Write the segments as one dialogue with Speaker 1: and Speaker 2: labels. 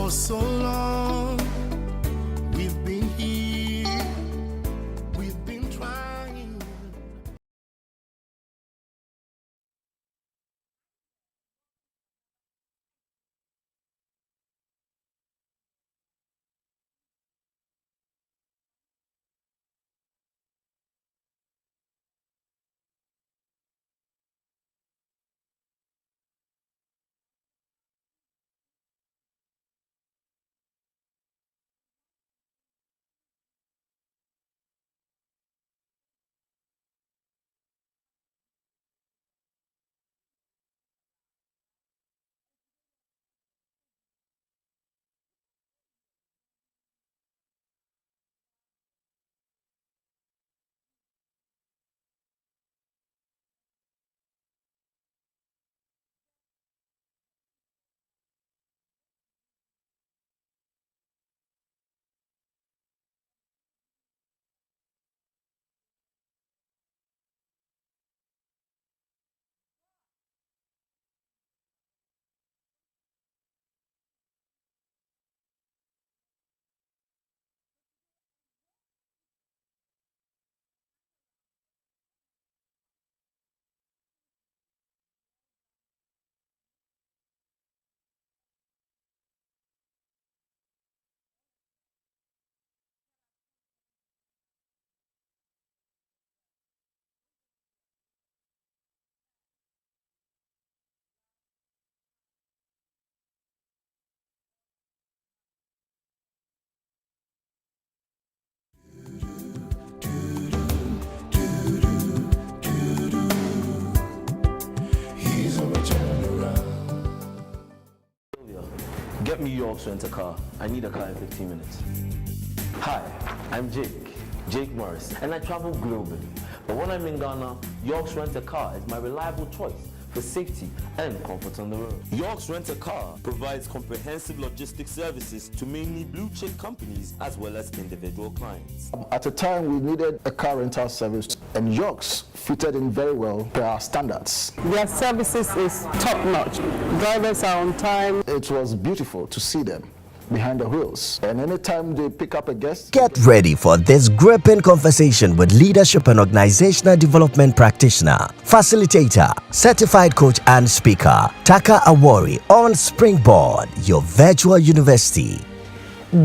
Speaker 1: For so long, we've been here, we've been trying.
Speaker 2: Get me York's rent a car. I need a car in 15 minutes. Hi, I'm Jake Morris, and I travel globally. But when I'm in Ghana, York's Rent a Car is my reliable choice for safety and comfort on the road. York's Rent a Car provides comprehensive logistics services to mainly blue chip companies as well as individual clients.
Speaker 3: At a time we needed a car rental service, and York's fitted in very well per our standards.
Speaker 4: Their services is top notch. Drivers are on time.
Speaker 3: It was beautiful to see them behind the wheels, and anytime they pick up a guest.
Speaker 5: Get ready for this gripping conversation with leadership and organizational development practitioner, facilitator, certified coach and speaker, Taka Awori on Springboard, your virtual university.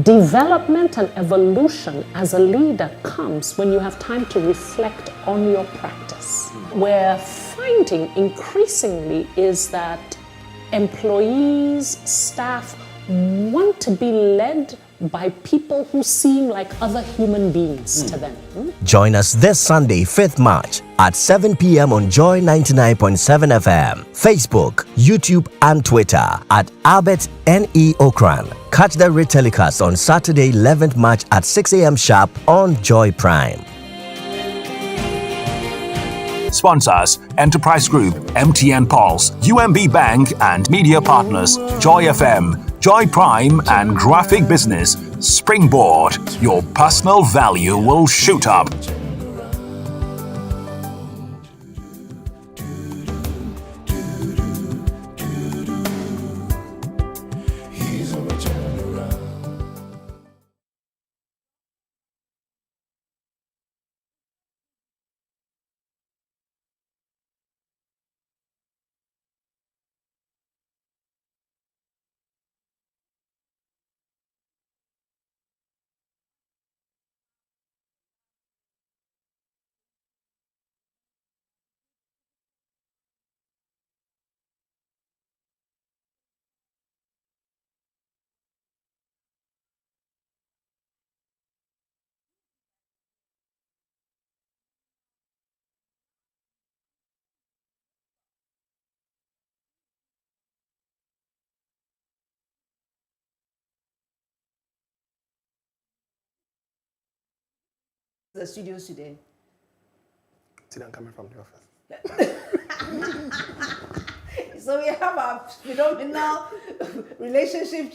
Speaker 6: Development and evolution as a leader comes when you have time to reflect on your practice. We're finding increasingly is that employees, staff want to be led by people who seem like other human beings to them.
Speaker 5: Join us this Sunday, 5th March at 7 p.m. on Joy 99.7 FM, Facebook, YouTube, and Twitter at Albert N.E. Ocran. Catch the retelecast on Saturday, 11th March at 6 a.m. sharp on Joy Prime.
Speaker 7: Sponsors: Enterprise Group, MTN Pulse, UMB Bank, and media partners Joy FM, Joy Prime, and Graphic Business. Springboard, your personal value will shoot up.
Speaker 8: The studios today.
Speaker 9: See, I'm coming from the office.
Speaker 8: So we have our phenomenal relationship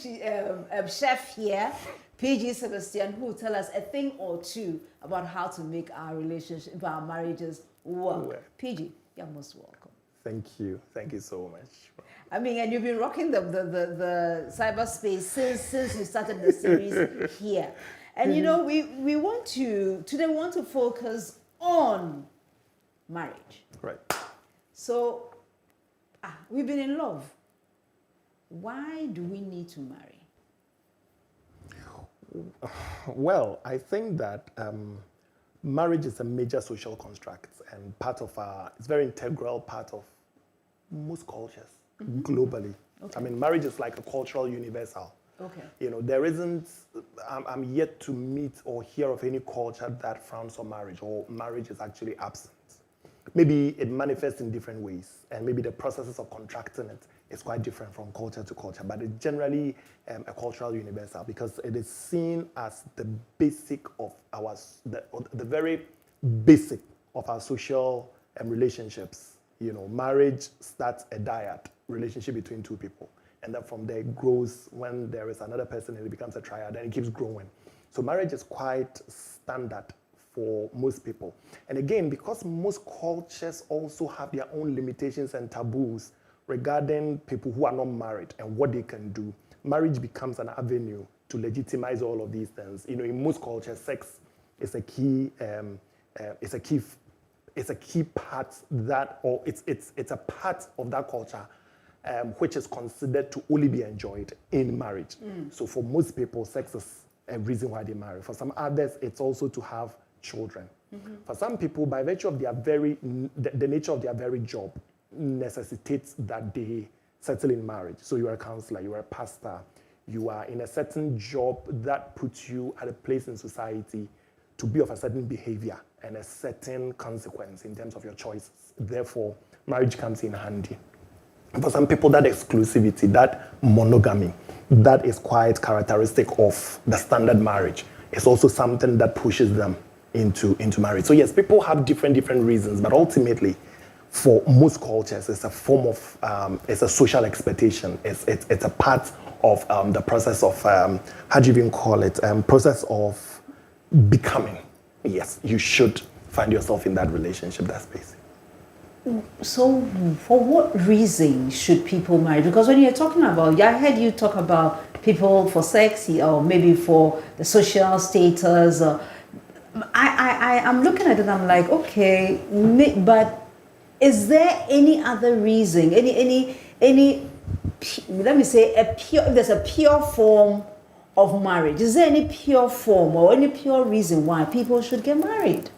Speaker 8: chef here, PG Sebastian, who will tell us a thing or two about how to make our relationship, our marriages work. PG, you're most welcome.
Speaker 9: Thank you. Thank you so much.
Speaker 8: I mean, and you've been rocking the cyberspace since you started the series here. And you know, we want to focus on marriage.
Speaker 9: Right.
Speaker 8: So, we've been in love. Why do we need to marry?
Speaker 9: Well, I think that marriage is a major social construct and it's very integral part of most cultures globally. Okay. I mean, marriage is like a cultural universal.
Speaker 8: Okay.
Speaker 9: You know, there isn't, I'm yet to meet or hear of any culture that frowns on marriage or marriage is actually absent. Maybe it manifests in different ways, and maybe the processes of contracting it is quite different from culture to culture, but it's generally a cultural universal because it is seen as the basic of the very basic of our social relationships. You know, marriage starts a dyad relationship between two people, and then from there it grows. When there is another person, and it becomes a triad, and it keeps growing. So marriage is quite standard for most people. And again, because most cultures also have their own limitations and taboos regarding people who are not married and what they can do, marriage becomes an avenue to legitimize all of these things. You know, in most cultures, sex is a key part that, or it's a part of that culture which is considered to only be enjoyed in marriage. So for most people, sex is a reason why they marry. For some others, it's also to have children. For some people, by virtue of the nature of their very job, necessitates that they settle in marriage. So you are a counselor, you are a pastor, you are in a certain job that puts you at a place in society to be of a certain behavior and a certain consequence in terms of your choices. Therefore, marriage comes in handy. For some people, that exclusivity, that monogamy, that is quite characteristic of the standard marriage. It's also something that pushes them into marriage. So yes, people have different reasons, but ultimately, for most cultures, it's a form of, it's a social expectation. It's a part of the process of, how do you even call it, process of becoming. Yes, you should find yourself in that relationship, that space.
Speaker 8: So, for what reason should people marry? Because when you're talking about, I heard you talk about people for sex or maybe for the social status. I'm looking at it and I'm like, okay, but is there any other reason? Any? Let me say there's a pure form of marriage. Is there any pure form or any pure reason why people should get married?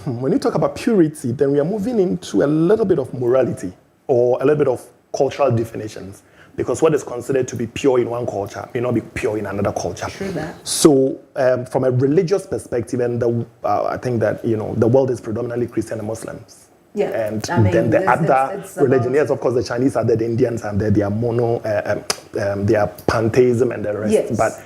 Speaker 9: When you talk about purity, then we are moving into a little bit of morality or a little bit of cultural definitions, because what is considered to be pure in one culture may not be pure in another culture.
Speaker 8: True that.
Speaker 9: So, from a religious perspective, and I think that the world is predominantly Christian and Muslims.
Speaker 8: Yeah.
Speaker 9: And then the other religion, yes, of course, the Chinese are there, the Indians are there, they are they are pantheism and the rest.
Speaker 8: Yes.
Speaker 9: But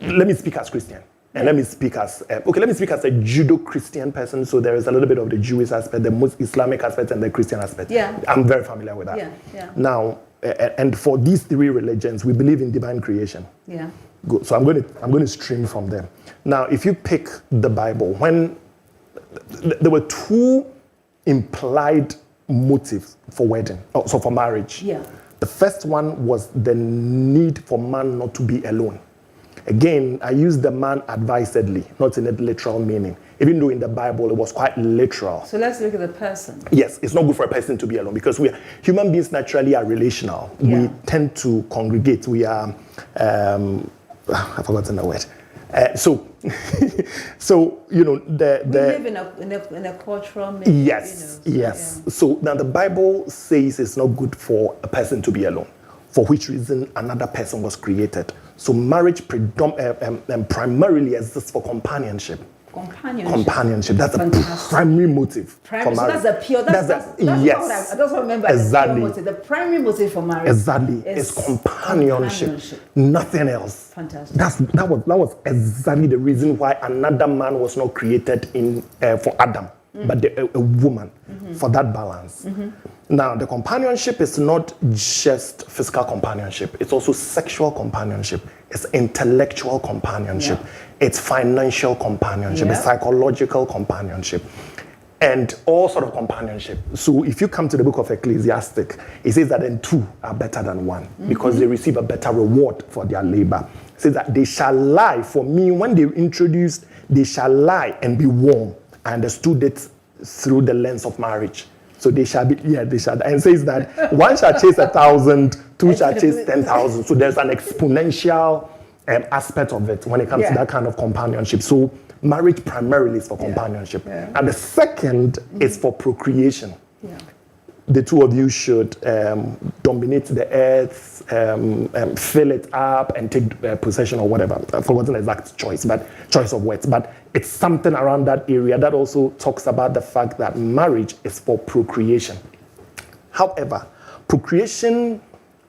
Speaker 9: let me speak as Christian. And let me speak as a Judeo-Christian person. So there is a little bit of the Jewish aspect, the most Islamic aspect, and the Christian aspect.
Speaker 8: Yeah.
Speaker 9: I'm very familiar with that.
Speaker 8: Yeah.
Speaker 9: Now, and for these three religions, we believe in divine creation.
Speaker 8: Yeah.
Speaker 9: Good. So I'm going to stream from them. Now, if you pick the Bible, when there were two implied motives for wedding, so for marriage.
Speaker 8: Yeah.
Speaker 9: The first one was the need for man not to be alone. Again, I use the man advisedly, not in a literal meaning. Even though in the Bible it was quite literal.
Speaker 8: So let's look at the person.
Speaker 9: Yes, it's not good for a person to be alone because human beings naturally are relational.
Speaker 8: Yeah.
Speaker 9: We tend to congregate. We are, I've forgotten the word. So we
Speaker 8: live in a cultural mix.
Speaker 9: Yes. Yeah. So now the Bible says it's not good for a person to be alone, for which reason another person was created. So marriage primarily exists for companionship. Companionship. That's the primary motive for marriage.
Speaker 8: So that's the pure. Yes. I don't remember.
Speaker 9: Exactly.
Speaker 8: The primary motive for marriage.
Speaker 9: Exactly. It's companionship. Nothing else.
Speaker 8: Fantastic.
Speaker 9: That was exactly the reason why another man was not created for Adam, but a woman, for that balance. Now, the companionship is not just physical companionship. It's also sexual companionship. It's intellectual companionship. It's financial companionship. It's psychological companionship. and all sort of companionship. So if you come to the book of Ecclesiastes, it says that then two are better than one because they receive a better reward for their labor. It says that they shall lie. For me, when they introduced, they shall lie and be warm. I understood it through the lens of marriage. So they shall be, they shall. And it says that one shall chase 1,000, two shall chase 10,000. So there's an exponential aspect of it when it comes to that kind of companionship. So marriage primarily is for companionship. And the second is for procreation. The two of you should dominate the earth, fill it up, and take possession or whatever. I've forgotten the exact choice of words. But it's something around that area that also talks about the fact that marriage is for procreation. However, procreation,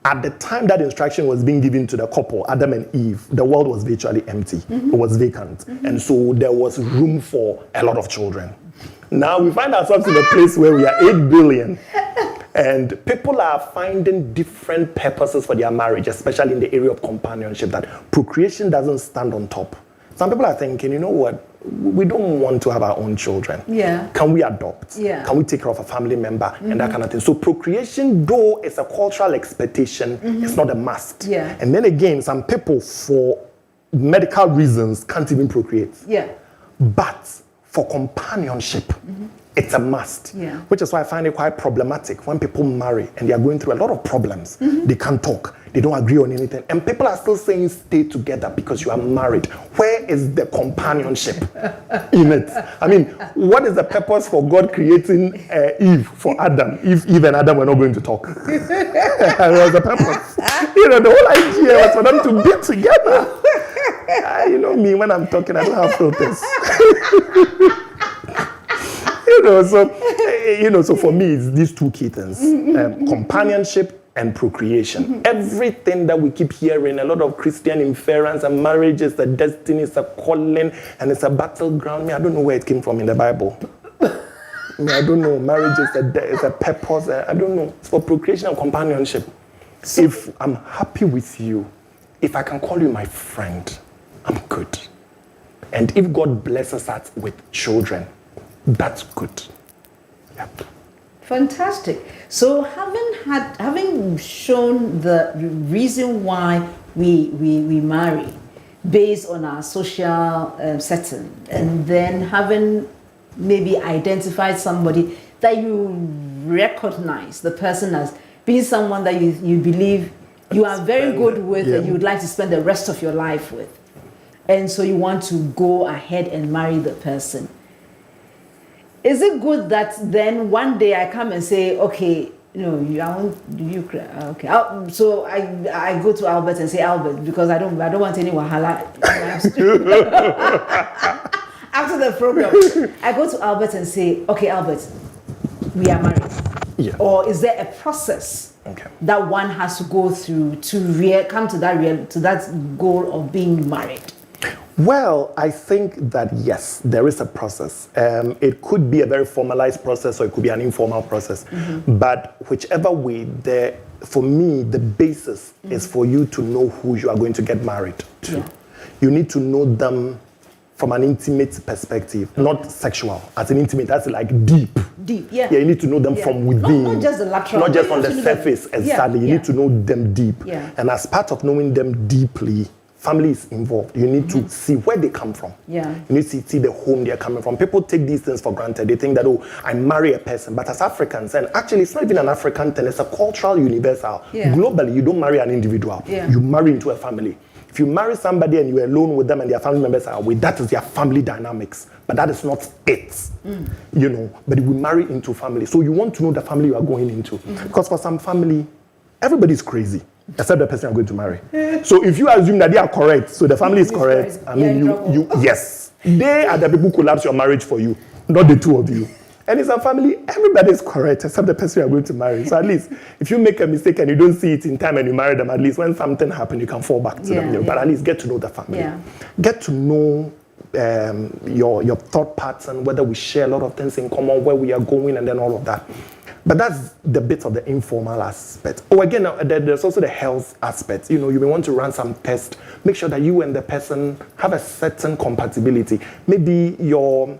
Speaker 9: at the time that instruction was being given to the couple, Adam and Eve, the world was virtually empty. It was vacant. And so there was room for a lot of children. Now we find ourselves in a place where we are 8 billion. And people are finding different purposes for their marriage, especially in the area of companionship, that procreation doesn't stand on top. Some people are thinking, you know what, we don't want to have our own children. Can we adopt? Can we take care of a family member? And that kind of thing. So procreation, though it's a cultural expectation, it's not a must. And then again, some people, for medical reasons, can't even procreate. But for companionship, it's a must. Which is why I find it quite problematic when people marry and they are going through a lot of problems. They can't talk. They don't agree on anything. And people are still saying stay together because you are married. Where is the companionship in it? I mean, what is the purpose for God creating Eve for Adam if Eve and Adam were not going to talk? There was a purpose. The whole idea was for them to be together. You know me, when I'm talking, I don't have filters. So for me, it's these two key things: companionship and procreation. Everything that we keep hearing, a lot of Christian inference, and marriage is a destiny, it's a calling, and it's a battleground. I don't know where it came from in the Bible. I don't know. Marriage is a purpose. I don't know. It's for procreation and companionship. If I'm happy with you, if I can call you my friend, I'm good. And if God blesses us with children, that's good.
Speaker 8: Fantastic. So having shown the reason why we marry based on our social setting, and then having maybe identified somebody that you recognize the person as being someone that you believe you are very good with and you would like to spend the rest of your life with, and so you want to go ahead and marry the person. Is it good that then one day I come and say, okay, okay. So I go to Albert and say, Albert, because I don't want any wahala. After the program, I go to Albert and say, okay, Albert, we are married. Or is there a process that one has to go through to come to that goal of being married?
Speaker 9: Well, I think that yes, there is a process. It could be a very formalized process, or it could be an informal process. But whichever way, for me, the basis is for you to know who you are going to get married to. You need to know them from an intimate perspective, not sexual. As an intimate, that's like deep. You need to know them from within.
Speaker 8: Not just the lateral.
Speaker 9: Not just on the surface, exactly. You need to know them deep. And as part of knowing them deeply, family is involved. You need to see where they come from. You need to see the home they're coming from. People take these things for granted. They think that, I marry a person. But as Africans, and actually it's not even an African thing, it's a cultural universal. Globally, you don't marry an individual. You marry into a family. If you marry somebody and you're alone with them and their family members are away, that is their family dynamics. But that is not it. But we marry into family. So you want to know the family you are going into. Because for some family, everybody's crazy. Except the person you're going to marry. So if you assume that they are correct, so the family is correct, I mean, yes. They are the people who collapse your marriage for you, not the two of you. And in some family, everybody is correct except the person you're going to marry. So at least, if you make a mistake and you don't see it in time and you marry them, at least when something happens, you can fall back to them. But at least get to know the family. Get to know your thought pattern, whether we share a lot of things in common, where we are going, and then all of that. But that's the bit of the informal aspect. Again, there's also the health aspect. You may want to run some tests. Make sure that you and the person have a certain compatibility. Maybe your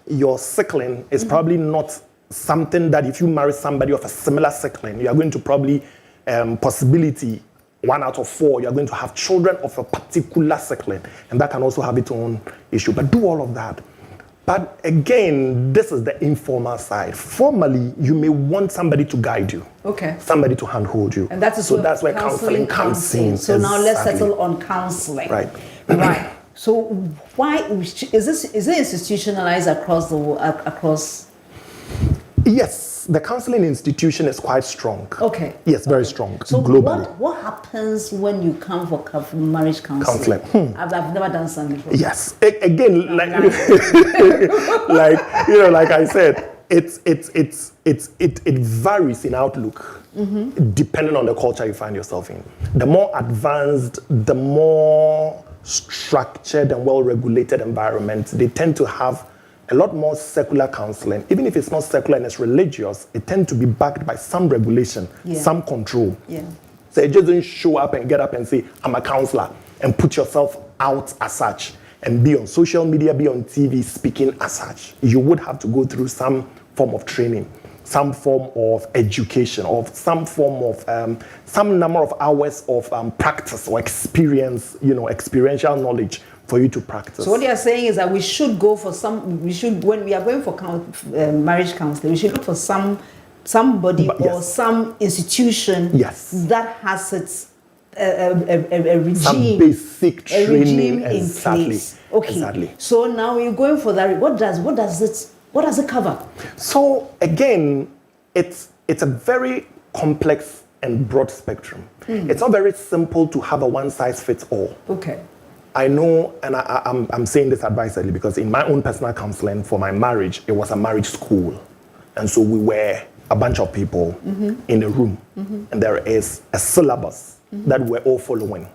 Speaker 9: your sickling is probably not something that if you marry somebody of a similar sickling, you are going to probably possibility 1 out of 4, you are going to have children of a particular sickling, and that can also have its own issue. But do all of that. But again, this is the informal side. Formally, you may want somebody to guide you.
Speaker 8: Okay.
Speaker 9: Somebody to handhold you.
Speaker 8: And that's
Speaker 9: where counseling comes in.
Speaker 8: So now let's settle on counseling.
Speaker 9: Right.
Speaker 8: Right. So why is it institutionalized across across?
Speaker 9: Yes, the counseling institution is quite strong.
Speaker 8: Okay.
Speaker 9: Yes, very strong.
Speaker 8: So
Speaker 9: globally.
Speaker 8: what happens when you come for marriage counseling? I've never done something before.
Speaker 9: Yes. Again, like like I said, it varies in outlook depending on the culture you find yourself in. The more advanced, the more structured and well-regulated environments, they tend to have a lot more secular counseling. Even if it's not secular and it's religious, it tends to be backed by some regulation, some control.
Speaker 8: Yeah.
Speaker 9: So it just doesn't show up and get up and say, I'm a counselor, and put yourself out as such, and be on social media, be on TV speaking as such. You would have to go through some form of training, some form of education, or some form of, some number of hours of practice or experience, experiential knowledge for you to practice.
Speaker 8: So what you're saying is that we should go for when we are going for marriage counseling, we should look for somebody or some institution that has its a regime,
Speaker 9: some basic training
Speaker 8: in place. Okay.
Speaker 9: Exactly.
Speaker 8: So now you're going for that. What does it cover?
Speaker 9: So again, it's a very complex and broad spectrum. It's not very simple to have a one-size-fits-all.
Speaker 8: Okay.
Speaker 9: I know, and I'm saying this advisedly because in my own personal counseling for my marriage, it was a marriage school. And so we were a bunch of people in a room. And there is a syllabus that we're all following.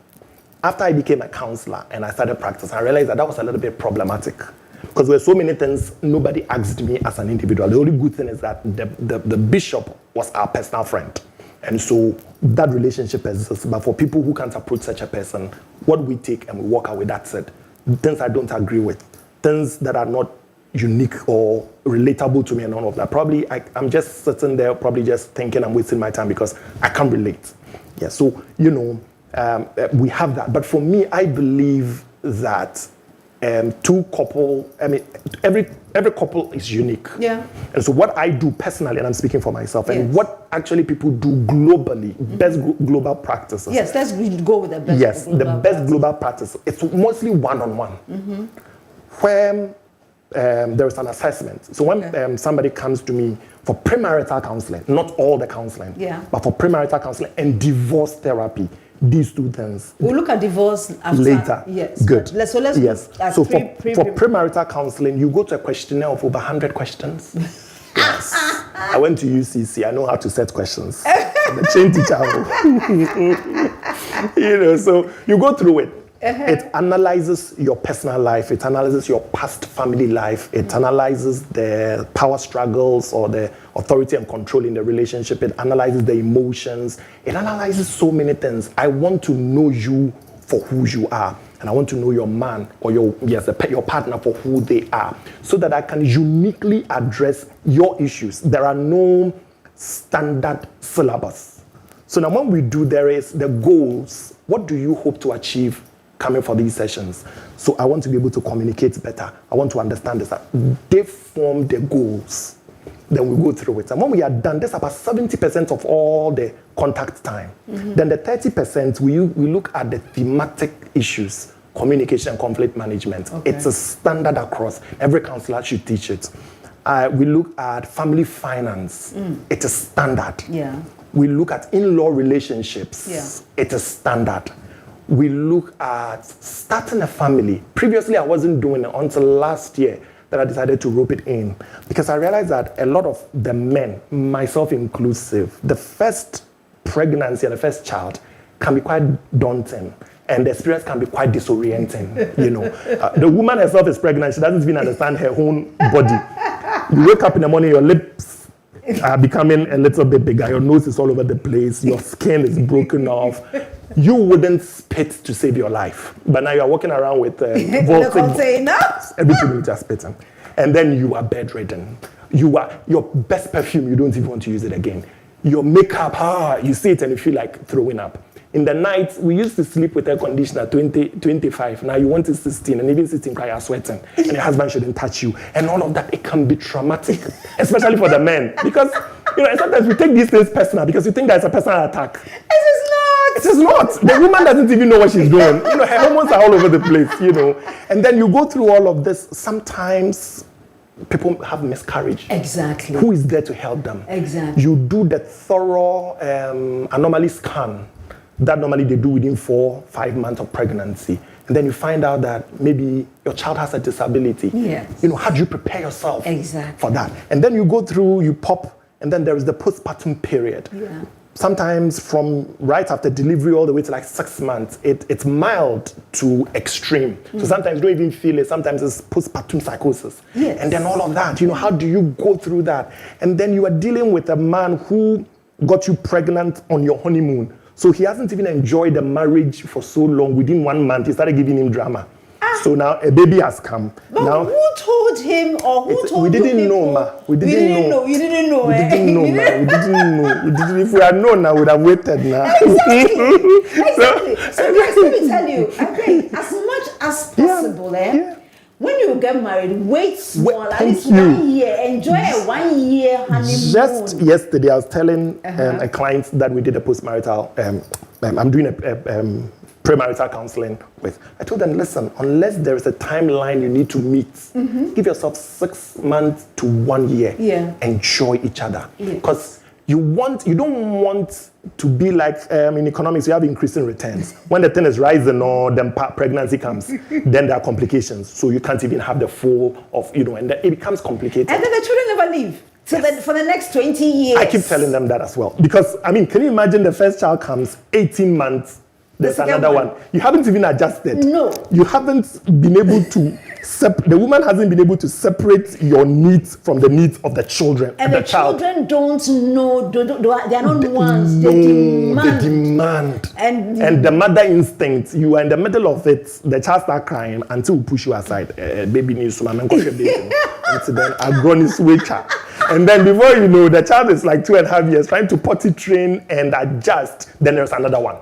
Speaker 9: After I became a counselor and I started practicing, I realized that was a little bit problematic. Because there were so many things nobody asked me as an individual. The only good thing is that the bishop was our personal friend. And so that relationship exists. But for people who can't approach such a person, what we take and we walk away, that's it. Things I don't agree with, things that are not unique or relatable to me and all of that. Probably I'm just sitting there, probably just thinking I'm wasting my time because I can't relate. Yeah, so, we have that. But for me, I believe that every couple is unique.
Speaker 8: Yeah.
Speaker 9: And so what I do personally, and I'm speaking for myself, and what actually people do globally, best global practices.
Speaker 8: Yes, let's go with the best.
Speaker 9: Yes, the best global practice. It's mostly one-on-one, where there is an assessment. So when somebody comes to me for premarital counseling, not all the counseling, but for premarital counseling and divorce therapy, these two things.
Speaker 8: We'll look at divorce after.
Speaker 9: Later.
Speaker 8: Yes.
Speaker 9: Good.
Speaker 8: So let's look at
Speaker 9: for premarital counseling, you go to a questionnaire of over 100 questions. Yes. I went to UCC. I know how to set questions. I'm a trained teacher. So you go through it. It analyzes your personal life. It analyzes your past family life. It analyzes the power struggles or the authority and control in the relationship. It analyzes the emotions. It analyzes so many things. I want to know you for who you are. And I want to know your man or your partner for who they are, so that I can uniquely address your issues. There are no standard syllabus. So now when we do, there is the goals. What do you hope to achieve coming for these sessions? So I want to be able to communicate better. I want to understand this. They form the goals. Then we go through it. And when we are done, that's about 70% of all the contact time. Then the 30%, we look at the thematic issues, communication and conflict management. Okay. It's a standard across. Every counselor should teach it. We look at family finance. It's a standard.
Speaker 8: Yeah.
Speaker 9: We look at in-law relationships.
Speaker 8: Yeah.
Speaker 9: It's a standard. We look at starting a family. Previously, I wasn't doing it until last year that I decided to rope it in, because I realized that a lot of the men, myself inclusive, the first pregnancy and the first child can be quite daunting, and the experience can be quite disorienting. The woman herself is pregnant; she doesn't even understand her own body. You wake up in the morning, your lips are becoming a little bit bigger, your nose is all over the place, your skin is broken off. You wouldn't spit to save your life, but now you are walking around with every 2 minutes you're spitting. And then you are bedridden. Your best perfume, you don't even want to use it again. Your makeup, you see it and you feel like throwing up. In the night, we used to sleep with air conditioner 25. Now you want it 16, and even 16, you are sweating, and your husband shouldn't touch you. And all of that, it can be traumatic, especially for the men. Because, sometimes we take these things personal because we think that it's a personal attack. It is not. The woman doesn't even know what she's doing. Her hormones are all over the place, And then you go through all of this. Sometimes people have miscarriage.
Speaker 8: Exactly.
Speaker 9: Who is there to help them?
Speaker 8: Exactly.
Speaker 9: You do the thorough anomaly scan that normally they do within 4-5 months of pregnancy. And then you find out that maybe your child has a disability.
Speaker 8: Yes.
Speaker 9: How do you prepare yourself
Speaker 8: exactly.
Speaker 9: for that? And then you go through, you pop, and then there is the postpartum period.
Speaker 8: Yeah.
Speaker 9: Sometimes from right after delivery all the way to like 6 months, it's mild to extreme. So sometimes you don't even feel it. Sometimes it's postpartum psychosis.
Speaker 8: Yes.
Speaker 9: And then all of that, how do you go through that? And then you are dealing with a man who got you pregnant on your honeymoon. So he hasn't even enjoyed the marriage for so long. Within 1 month, he started giving him drama. So now a baby has come.
Speaker 8: But
Speaker 9: now,
Speaker 8: who told him or who told
Speaker 9: we didn't know, ma. We didn't know.
Speaker 8: You didn't know.
Speaker 9: We didn't know, ma. We didn't know. If we had known, I would have waited now.
Speaker 8: Exactly. So guys, let me tell you, as much as possible, when you get married, wait small, at least 1 year. Enjoy a 1 year honeymoon.
Speaker 9: Just yesterday, I was telling a client that we did a postmarital, I'm doing a premarital counseling with. I told them, listen, unless there is a timeline you need to meet, give yourself 6 months to 1 year.
Speaker 8: Yeah.
Speaker 9: Enjoy each other. Because you don't want to be like in economics, you have increasing returns. When the thing is rising or then pregnancy comes, then there are complications. So you can't even have the full of, and then it becomes complicated.
Speaker 8: And then the children never leave. So then for the next 20 years.
Speaker 9: I keep telling them that as well. Because, can you imagine the first child comes 18 months, there's another one. You haven't even adjusted.
Speaker 8: No.
Speaker 9: You haven't been able to, the woman hasn't been able to separate your needs from the needs of the children.
Speaker 8: And the
Speaker 9: child.
Speaker 8: children don't know, they are not ones, they demand.
Speaker 9: And the mother instinct, you are in the middle of it, the child start crying until we push you aside. Baby needs to mama baby. Until then, I grown his waiter. And then before you know, the child is like 2.5 years trying to potty train and adjust, then there's another one.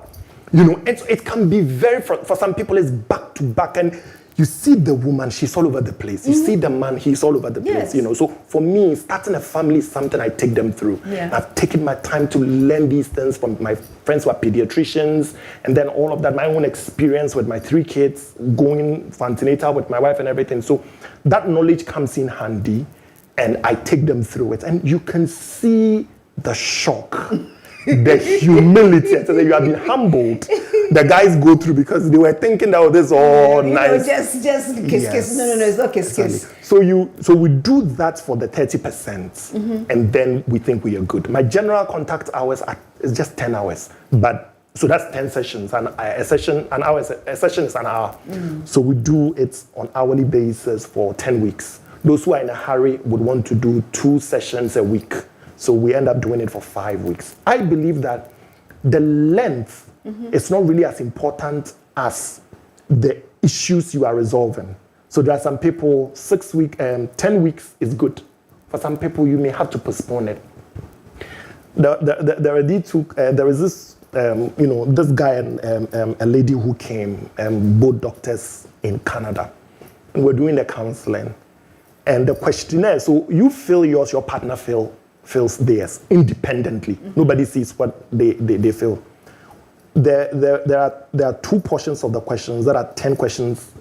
Speaker 9: It can be for some people, it's back to back. And you see the woman, she's all over the place. You see the man, he's all over the place. So for me, starting a family is something I take them through.
Speaker 8: Yeah.
Speaker 9: I've taken my time to learn these things from my friends who are pediatricians, and then all of that, my own experience with my 3 kids, going for antenatal with my wife and everything. So that knowledge comes in handy, and I take them through it. And you can see the shock. The humility, I tell you, have been humbled. The guys go through because they were thinking that this all nice.
Speaker 8: Just kiss. No, it's not kiss.
Speaker 9: So we do that for the 30%, and then we think we are good. My general contact hours is just 10 hours, so that's 10 sessions, and a session is an hour. So we do it on hourly basis for 10 weeks. Those who are in a hurry would want to do 2 sessions a week. So we end up doing it for 5 weeks. I believe that the length is not really as important as the issues you are resolving. So there are some people, 10 weeks is good. For some people, you may have to postpone it. There is this, this guy and a lady who came, both doctors in Canada. And we're doing the counseling. And the questionnaire, so you fill yours, your partner feels theirs independently. Nobody sees what they feel. There are 2 portions of the questions that are 10 questions.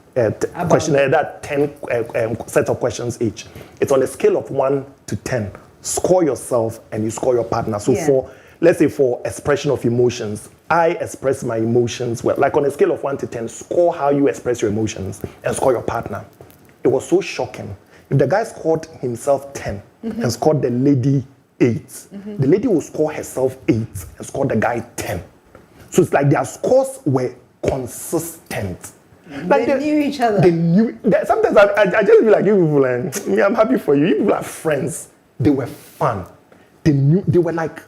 Speaker 9: Questionnaire that 10 sets of questions each. It's on a scale of 1 to 10. Score yourself and you score your partner. So let's say for expression of emotions, I express my emotions well. Like on a scale of 1 to 10, score how you express your emotions and score your partner. It was so shocking. If the guy scored himself 10 and scored the lady 8, the lady will score herself 8 and score the guy 10. So it's like their scores were consistent.
Speaker 8: Like they knew each other.
Speaker 9: They knew. Sometimes I just feel like you people, and I'm happy for you. You people are friends. They were fun. They knew. They were like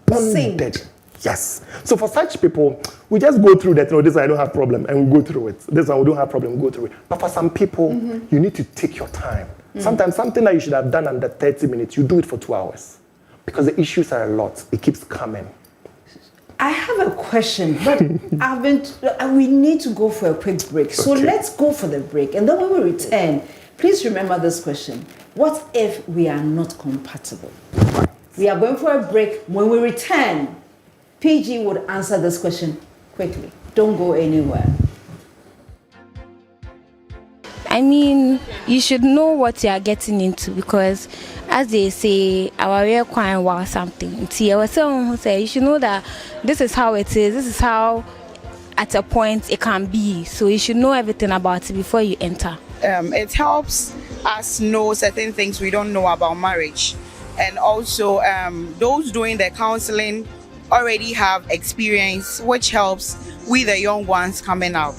Speaker 9: bonded.
Speaker 8: Synced.
Speaker 9: Yes. So for such people, we just go through that. This one I don't have problem, and we go through it. This one we don't have problem, we go through it. But for some people, you need to take your time. Sometimes something that you should have done under 30 minutes, you do it for 2 hours. Because the issues are a lot. It keeps coming.
Speaker 8: I have a question, but we need to go for a quick break. So let's go for the break. And then when we return, please remember this question. What if we are not compatible? We are going for a break. When we return, PG would answer this question quickly. Don't go anywhere.
Speaker 10: I mean, you should know what you are getting into because, as they say, our real crime was something. You should know that this is how it is. This is how, at a point, it can be. So you should know everything about it before you enter.
Speaker 11: It helps us know certain things we don't know about marriage. And also, those doing the counseling already have experience, which helps with the young ones coming out.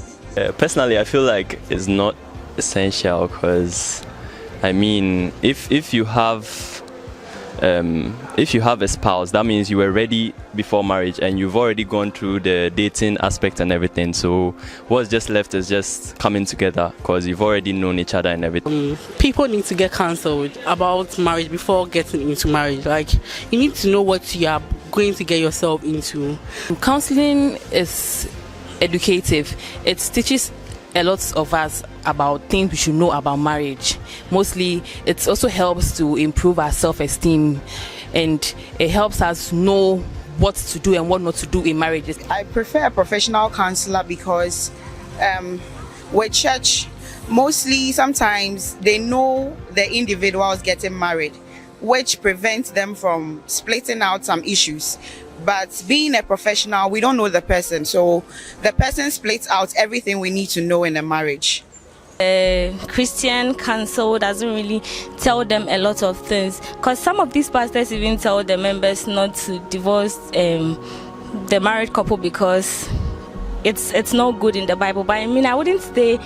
Speaker 12: Personally, I feel like it's not essential because, I mean, if you have a spouse, that means you were ready before marriage and you've already gone through the dating aspect and everything. So what's just left is just coming together because you've already known each other and everything.
Speaker 4: People need to get counseled about marriage before getting into marriage. Like, you need to know what you are going to get yourself into.
Speaker 13: Counseling is educative. It teaches a lot of us about things we should know about marriage. Mostly, it also helps to improve our self-esteem, and it helps us know what to do and what not to do in marriages.
Speaker 11: I prefer a professional counselor because with church, mostly sometimes they know the individuals getting married, which prevents them from splitting out some issues. But being a professional, we don't know the person. So the person splits out everything we need to know in a marriage.
Speaker 10: Christian counsel doesn't really tell them a lot of things because some of these pastors even tell the members not to divorce the married couple because it's not good in the Bible. But I mean, I wouldn't stay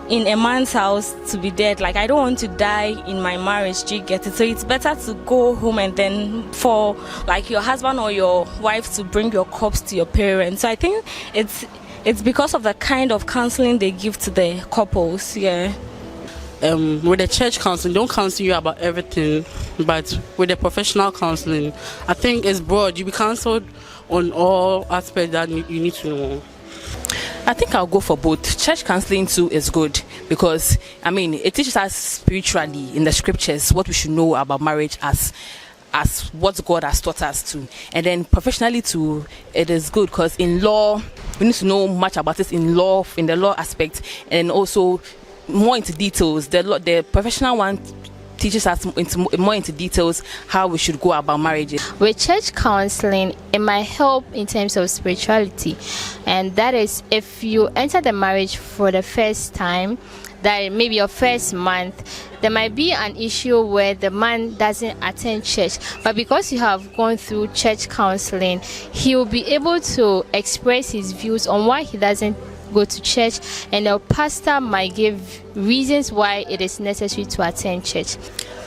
Speaker 10: in a man's house to be dead. Like, I don't want to die in my marriage. Do you get it? So it's better to go home and then for like your husband or your wife to bring your corpse to your parents. So I think it's because of the kind of counseling they give to the couples. Yeah.
Speaker 4: With the church counseling, don't counsel you about everything, but with the professional counseling, I think it's broad. You be counseled on all aspects that you need to know.
Speaker 13: I think I'll go for both. Church counseling too is good because, I mean, it teaches us spiritually in the scriptures what we should know about marriage as what God has taught us to. And then professionally too, it is good because in law, we need to know much about it in the law aspect, and also more into details. The professional one teaches us more into details how we should go about marriages.
Speaker 10: With church counseling, it might help in terms of spirituality, and that is if you enter the marriage for the first time, that maybe your first month, there might be an issue where the man doesn't attend church, but because you have gone through church counseling, he will be able to express his views on why he doesn't go to church, and the pastor might give reasons why it is necessary to attend church.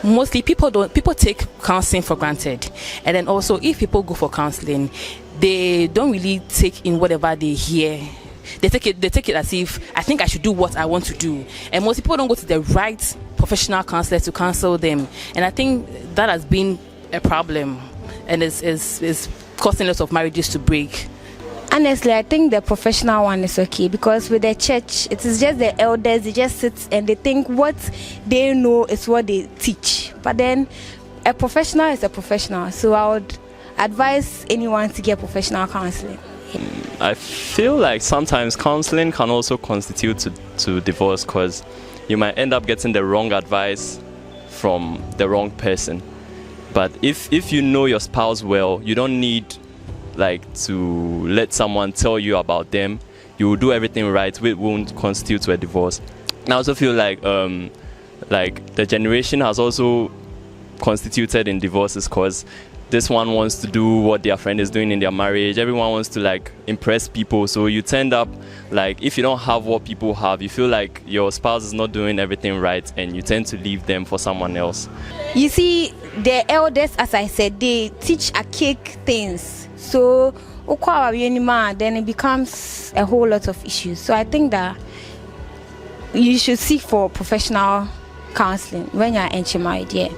Speaker 13: Mostly people take counseling for granted, and then also if people go for counseling, they don't really take in whatever they hear. They take it as if I think I should do what I want to do, and most people don't go to the right professional counselor to counsel them, and I think that has been a problem, and is causing lots of marriages to break.
Speaker 10: Honestly, I think the professional one is okay because with the church, it is just the elders, they just sit and they think what they know is what they teach. But then a professional is a professional, so I would advise anyone to get professional counseling.
Speaker 12: I feel like sometimes counseling can also constitute to divorce because you might end up getting the wrong advice from the wrong person. But if you know your spouse well, you don't need to let someone tell you about them. You will do everything right, which won't constitute to a divorce. And I also feel like the generation has also constituted in divorces because this one wants to do what their friend is doing in their marriage. Everyone wants to impress people. So you tend up if you don't have what people have, you feel like your spouse is not doing everything right, and you tend to leave them for someone else.
Speaker 10: You see, the elders, as I said, they teach archaic things. So then it becomes a whole lot of issues. So I think that you should seek for professional counseling when you are married. Yeah.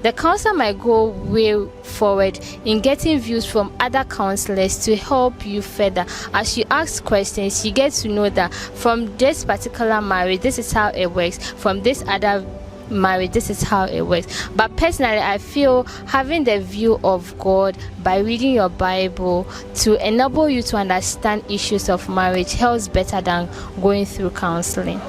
Speaker 10: The counselor might go way forward in getting views from other counselors to help you further. As you ask questions, you get to know that from this particular marriage, this is how it works. From this other marriage, this is how it works. But personally, I feel having the view of God by reading your Bible to enable you to understand issues of marriage helps better than going through counseling.